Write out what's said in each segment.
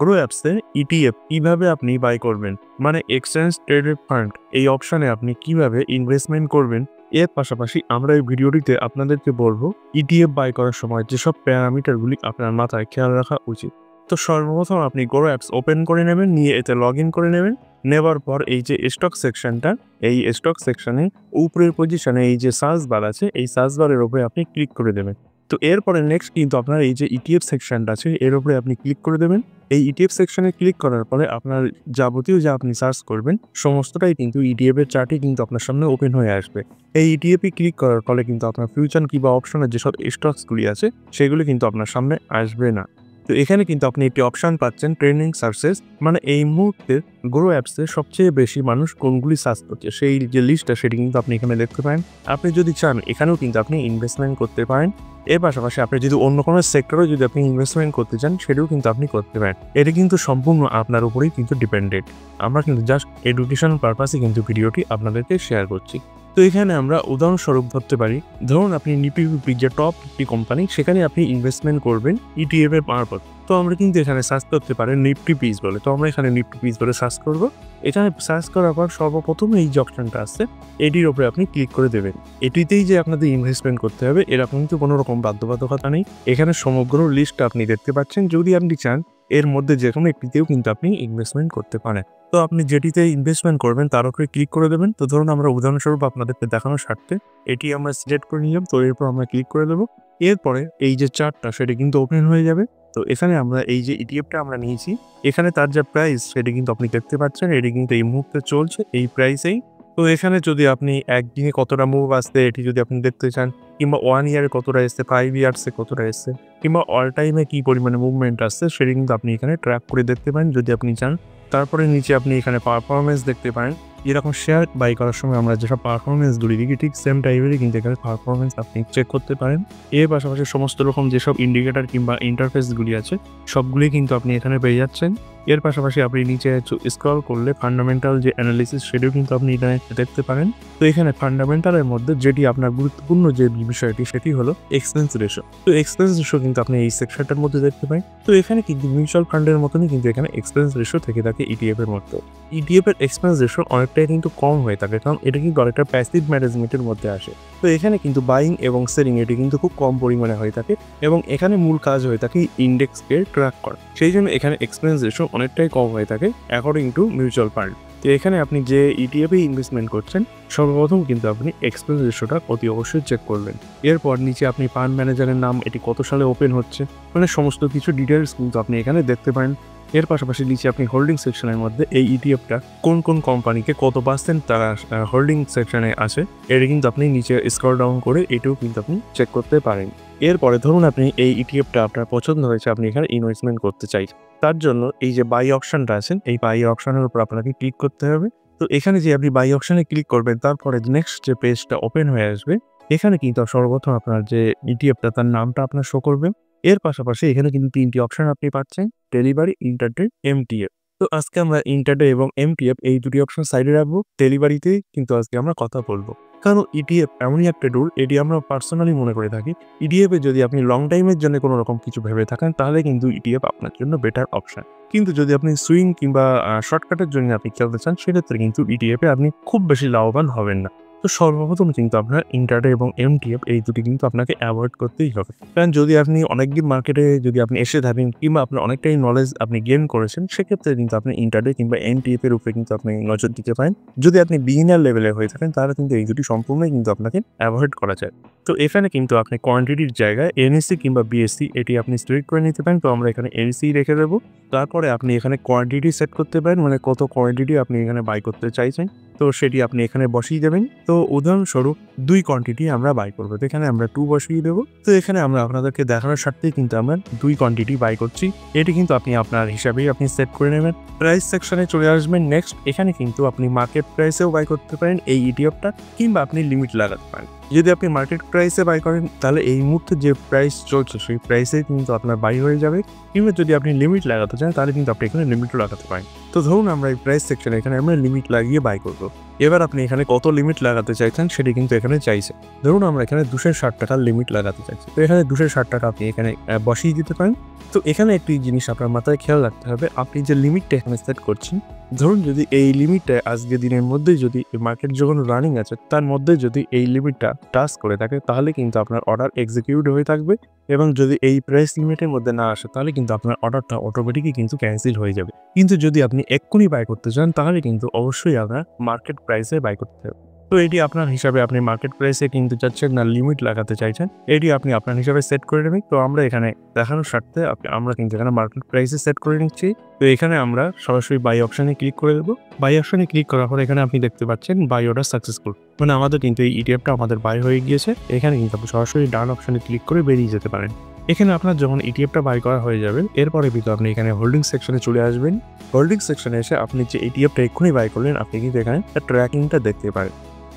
Grow অ্যাপসে ETF কিভাবে আপনি বাই করবেন, মানে এক্সচেঞ্জ ট্রেডেড ফান্ড, এই অপশানে আপনি কিভাবে ইনভেস্টমেন্ট করবেন। এর পাশাপাশি আমরা এই ভিডিওটিতে আপনাদেরকে বলবো ইটিএফ বাই করার সময় যেসব প্যারামিটারগুলি আপনার মাথায় খেয়াল রাখা উচিত। তো সর্বপ্রথম আপনি গ্রো অ্যাপস ওপেন করে নেবেন, নিয়ে এতে লগ ইন করে নেবেন। নেবার পর এই যে স্টক সেকশনটা, এই স্টক সেকশনে উপরের পজিশনে এই যে সার্চ বার আছে, এই সার্চ বারের উপরে আপনি ক্লিক করে দেবেন। তো এরপরে নেক্সট কিন্তু আপনার এই যে ইটিএফ সেকশনটা আছে এর উপরে আপনি ক্লিক করে দেবেন। এই ইটিএফ সেকশনে ক্লিক করার পরে আপনার যাবতীয় যা আপনি সার্চ করবেন সমস্তটাই কিন্তু ইটিএফ এর চার্টে কিন্তু আপনার সামনে ওপেন হয়ে আসবে। এই ইটিএফে ক্লিক করার ফলে কিন্তু আপনার ফিউচার কিংবা অপশনের যেসব স্টকসগুলি আছে সেগুলি কিন্তু আপনার সামনে আসবে না। তো এখানে কিন্তু আপনি একটি অপশন পাচ্ছেন ট্রেন্ডিং সার্চেস, মানে এই মুহূর্তে গ্রো অ্যাপসে সবচেয়ে বেশি মানুষ কোনগুলি সার্চ করছে সেই যে লিস্টটা সেটি কিন্তু আপনি এখানে দেখতে পারেন। আপনি যদি চান এখানেও কিন্তু আপনি ইনভেস্টমেন্ট করতে পারেন। এর পাশাপাশি আপনি যদি অন্য কোনো সেক্টরে যদি আপনি ইনভেস্টমেন্ট করতে চান সেটাও কিন্তু আপনি করতে পারেন। এটা কিন্তু সম্পূর্ণ আপনার উপরেই কিন্তু ডিপেন্ডেন্ট। আমরা কিন্তু জাস্ট এডুকেশনাল পারপাসে কিন্তু ভিডিওটি আপনাদেরকে শেয়ার করছি। তো এখানে আমরা উদাহরণস্বরূপ ধরতে পারি, ধরুন আপনি নিফটি ফিফটি যে টপ একটি কোম্পানি সেখানে আপনি ইনভেস্টমেন্ট করবেন ইটিএফ এর মারফত। তো আমরা কিন্তু এখানে সার্চ করতে পারেন নিফটি পিস বলে। তো আমরা এখানে নিফটি পিস বলে সার্চ করব। এখানে সার্চ করার পর সর্বপ্রথম এই যে অপশনটা আসছে এটির উপরে আপনি ক্লিক করে দেবেন। এটিতেই যে আপনাদের ইনভেস্টমেন্ট করতে হবে এরকম কিন্তু কোনো রকম বাধ্যবাধকতা নেই। এখানে সমগ্র লিস্টটা আপনি দেখতে পাচ্ছেন। যদি আপনি চান এর মধ্যে যে কোনো একটিতেও কিন্তু আপনি ইনভেস্টমেন্ট করতে পারেন। তো আপনি যেটিতে ইনভেস্টমেন্ট করবেন তার উপরে ক্লিক করে দেবেন। তো ধরুন আমরা উদাহরণস্বরূপ আপনাদেরকে দেখানোর স্বার্থে এটি আমরা সিলেক্ট করে নিলাম। তো এরপর আমরা ক্লিক করে দেবো। এরপরে এই যে চার্টটা সেটা কিন্তু ওপেন হয়ে যাবে। তো এখানে আমরা এই যে ইটিএফটা আমরা নিয়েছি, এখানে তার যে প্রাইস সেটা কিন্তু আপনি দেখতে পাচ্ছেন। এটি কিন্তু এই মুহূর্তে চলছে এই প্রাইসেই। তো এখানে যদি আপনি একদিনে কতটা মুভ আসছে এটি যদি আপনি দেখতে চান, কিংবা 1 ইয়ারে কতটা এসছে, 5 ইয়ার্সে কতটা এসছে, কিংবা অল টাইমে কি পরিমাণে মুভমেন্ট আসছে সেটা কিন্তু আপনি এখানে ট্র্যাক করে দেখতে পারেন যদি আপনি চান। তারপরে নিচে আপনি এখানে পারফরমেন্স দেখতে পারেন। এরকম শেয়ার বাই করার সময় আমরা যেসব পারফরমেন্সগুলি দেখি ঠিক সেম টাইপেরই কিন্তু এখানে পারফরমেন্স আপনি চেক করতে পারেন। এর পাশাপাশি সমস্ত রকম যেসব ইন্ডিকেটর কিংবা ইন্টারফেসগুলি আছে সবগুলি কিন্তু আপনি এখানে পেয়ে যাচ্ছেন। এর পাশাপাশি আপনি নিচে স্ক্রল করলে ফান্ডামেন্টাল যে অ্যানালিসিস সেটাও কিন্তু আপনি এখানে দেখতে পারেন। তো এখানে ফান্ডামেন্টালের মধ্যে যেটি আপনার গুরুত্বপূর্ণ যে বিষয়টি সেটি হলো এক্সপেন্স রেশিও। তো এক্সপেন্স রেশিও কিন্তু আপনি এই সেকশনটার মধ্যে দেখতে পারেন। তো এখানে কিন্তু মিউচুয়াল ফান্ডের মতনই কিন্তু এখানে এক্সপেন্স রেশিও থেকে থাকে ইটিএফ এর মধ্যে। ইটিএফ এর এক্সপেন্স রেশিও অনেকটাই কিন্তু কম হয়ে থাকে, কারণ এটা কিন্তু অনেকটা প্যাসিভ ম্যানেজমেন্টের মধ্যে আসে। তো এখানে কিন্তু বাইং এবং সেলিং এটি কিন্তু খুব কম পরিমাণে হয়ে থাকে এবং এখানে মূল কাজ হয়ে থাকে ইন্ডেক্সকে ট্র্যাক করা। সেই জন্য এখানে এক্সপেন্স রেশিও অনেকটাই কম হয়ে থাকে অ্যাকর্ডিং টু মিউচুয়াল ফান্ড। তো এখানে আপনি যে ইটিএফে ইনভেস্টমেন্ট করছেন সর্বপ্রথম কিন্তু আপনি এক্সপেন্স রেশিওটা অতি অবশ্যই চেক করবেন। এরপর নিচে আপনি ফান্ড ম্যানেজারের নাম, এটি কত সালে ওপেন হচ্ছে, মানে সমস্ত কিছু ডিটেলস কিন্তু আপনি এখানে দেখতে পারেন। এর পাশাপাশি নিচে আপনি হোল্ডিং সেকশনের মধ্যে এই ইটিএফটা কোন কোন কোম্পানিকে কত পার্সেন্ট তারা হোল্ডিং সেকশনে আছে এটা কিন্তু আপনি নিচে স্ক্রল ডাউন করে এটাও কিন্তু আপনি চেক করতে পারেন। এরপরে ধরুন আপনি এই ইটিএফটা আপনার পছন্দ হয়েছে, আপনি এখানে ইনভেস্টমেন্ট করতে চাইছেন। তার জন্য এই যে বাই অপশনটা আছে এই বাই অপশনের উপর আপনাকে ক্লিক করতে হবে। তো এখানে যে আপনি বাই অপশনে ক্লিক করবেন তারপরে নেক্সট যে পেজটা ওপেন হয়ে আসবে এখানে কিন্তু সর্বপ্রথম আপনার যে ইটিএফটা তার নামটা আপনার শো করবে। এর পাশাপাশি এখানে কিন্তু 3টি অপশন আপনি পাচ্ছেন, ডেলিভারি, ইন্টারডে, এমটিএফ। তো আজকে আমরা ইন্টারডে এবং এমটিএফ এই দুটি অপশন সাইডে রাখবো। ডেলিভারিতে কিন্তু আজকে আমরা কথা বলবো, কারণ ইটিএফ এমনই একটা টুল, এটি আমরা পার্সোনালি মনে করে থাকি ইটিএফে যদি আপনি লং টাইমের জন্য কোনো রকম কিছু ভেবে থাকেন তাহলে কিন্তু ইটিএফ আপনার জন্য বেটার অপশন। কিন্তু যদি আপনি সুইং কিংবা শর্টকাটের জন্য আপনি খেলতে চান সেক্ষেত্রে কিন্তু ইটিএফে আপনি খুব বেশি লাভবান হবেন না। তো সর্বপ্রথম কিন্তু আপনার ইন্টারডে এবং এমটিএফ এই দুটি কিন্তু আপনাকে অ্যাভয়েড করতেই হবে, কারণ যদি আপনি অনেকদিন মার্কেটে যদি আপনি এসে থাকেন কিংবা আপনার অনেকটাই নলেজ আপনি গেইন করেছেন সেক্ষেত্রে কিন্তু আপনি ইন্টারডে কিংবা এমটিএফ এর উপরে কিন্তু আপনি নজর দিতে পারেন। যদি আপনি বিগিনার লেভেলে হয়ে থাকেন তাহলে কিন্তু এই দুটি সম্পূর্ণই কিন্তু আপনাকে অ্যাভয়েড করা যায়। তো এখানে কিন্তু আপনি কোয়ান্টিটির জায়গায় এনএসসি কিংবা বিএসসি এটি আপনি সিলেক্ট করে নিতে পারেন। তো আমরা এখানে এনএসসি রেখে দেবো। তারপরে আপনি এখানে কোয়ান্টিটি সেট করতে পারেন, মানে কত কোয়ান্টিটি আপনি এখানে বাই করতে চাইছেন তো সেটি আপনি এখানে বসিয়ে দেবেন। তো উদাহরণস্বরূপ 2 কোয়ান্টিটি আমরা বাই করবো, তো এখানে আমরা 2 বসিয়ে দেবো। তো এখানে আমরা আপনাদেরকে দেখানোর স্বার্থেই কিন্তু আমরা 2 কোয়ান্টিটি বাই করছি। এটি কিন্তু আপনি আপনার হিসাবেই আপনি সেট করে নেবেন। প্রাইস সেকশনে চলে আসবেন। নেক্সট এখানে কিন্তু আপনি মার্কেট প্রাইসেও বাই করতে পারেন এই ইটিএফটা, কিংবা আপনি লিমিট লাগাতে পারেন। যদি আপনি মার্কেট প্রাইসে বাই করেন তাহলে এই মুহূর্তে যে প্রাইস চলছে সেই প্রাইসে কিন্তু আপনার বাই হয়ে যাবে। কিংবা যদি আপনি লিমিট লাগাতে চান তাহলে কিন্তু আপনি এখানে লিমিটও লাগাতে পারেন। তো ধরুন আমরা এই প্রাইস সেকশনে এখানে আমরা লিমিট লাগিয়ে বাই করবো। এবার আপনি এখানে কত লিমিট লাগাতে চাইছেন সেটি কিন্তু এখানে চাইছে। ধরুন আমরা এখানে 260 টাকার লিমিট লাগাতে চাইছি, তো এখানে 260 টাকা আপনি এখানে বসিয়ে দিতে পারেন। তো এখানে একটি জিনিস আপনার মাথায় খেয়াল রাখতে হবে, আপনি যে লিমিটটা এখানে সেট করছেন, ধরুন যদি এই লিমিটটা আজকে দিনের মধ্যেই যদি মার্কেট যখন রানিং আছে তার মধ্যে যদি এই লিমিটটা টাচ করে থাকে তাহলে কিন্তু আপনার অর্ডার এক্সিকিউট হয়ে থাকবে, এবং যদি এই প্রাইস লিমিটের মধ্যে না আসে তাহলে কিন্তু আপনার অর্ডারটা অটোমেটিকই কিন্তু ক্যান্সেল হয়ে যাবে। কিন্তু যদি আপনি এক্ষুনি বাই করতে চান তাহলে কিন্তু অবশ্যই আপনার মার্কেট প্রাইসে বাই করতে হবে। তো এটি আপনার হিসাবে আপনি মার্কেট প্রাইসে কিনতে চাচ্ছেন না লিমিট লাগাতে চাইছেন, এটি আপনি আপনার হিসাবে সেট করে নেবেন। তো আমরা এখানে দেখানোর স্বার্থে আমরা কিন্তু এখানে মার্কেট প্রাইসে সেট করে নিচ্ছি। তো এখানে আমরা সরাসরি বাই অপশানে ক্লিক করে দেবো। বাই অপশানে ক্লিক করার পর এখানে আপনি দেখতে পাচ্ছেন বাই অর্ডার সাকসেসফুল, মানে আমাদের কিন্তু এই ইটিএফটা আমাদের বাই হয়ে গিয়েছে। এখানে কিন্তু আপনি সরাসরি ডান অপশানে ক্লিক করে বেরিয়ে যেতে পারেন। এখানে আপনার যখন ইটিএফটা বাই করা হয়ে যাবে এরপরে কিন্তু আপনি এখানে হোল্ডিং সেকশনে চলে আসবেন। হোল্ডিং সেকশনে এসে আপনি যে ইটিএফটা এক্ষুনি বাই করলেন আপনি কিন্তু এখানে ট্র্যাকিংটা দেখতে পারেন।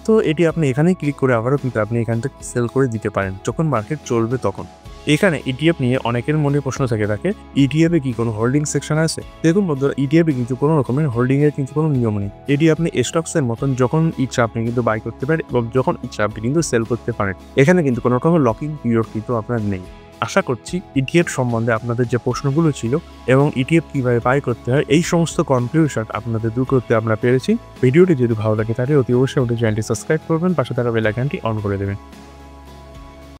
তো এটি আপনি এখানেই ক্লিক করে আবারও কিন্তু আপনি এখান থেকে সেল করে দিতে পারেন যখন মার্কেট চলবে তখন। এখানে ইটিএফ নিয়ে অনেকের মনে প্রশ্ন থেকে থাকে, ইটিএফে কি কোনো হোল্ডিং সেকশন আছে? দেখুন বন্ধুরা, ইটিএফে কিন্তু কোনো রকমের হোল্ডিং এর কিন্তু কোনো নিয়ম নেই। এটি আপনি স্টকসের মতন যখন ইচ্ছা আপনি কিন্তু বাই করতে পারেন এবং যখন ইচ্ছা আপনি কিন্তু সেল করতে পারেন। এখানে কিন্তু কোনো রকমের লকিং পিরিয়ড কিন্তু আপনার নেই। আশা করছি ইটিএফ সম্বন্ধে আপনাদের যে প্রশ্নগুলো ছিল এবং ইটিএফ কীভাবে বাই করতে হয় এই সমস্ত কনফিউশন আপনাদের দূর করতে আমরা পেরেছি। ভিডিওটি যদি ভালো লাগে তাহলে অতি অবশ্যই আমাদের চ্যানেলটি সাবস্ক্রাইব করবেন, পাশে থাকা বেল আইকনটি অন করে দেবেন।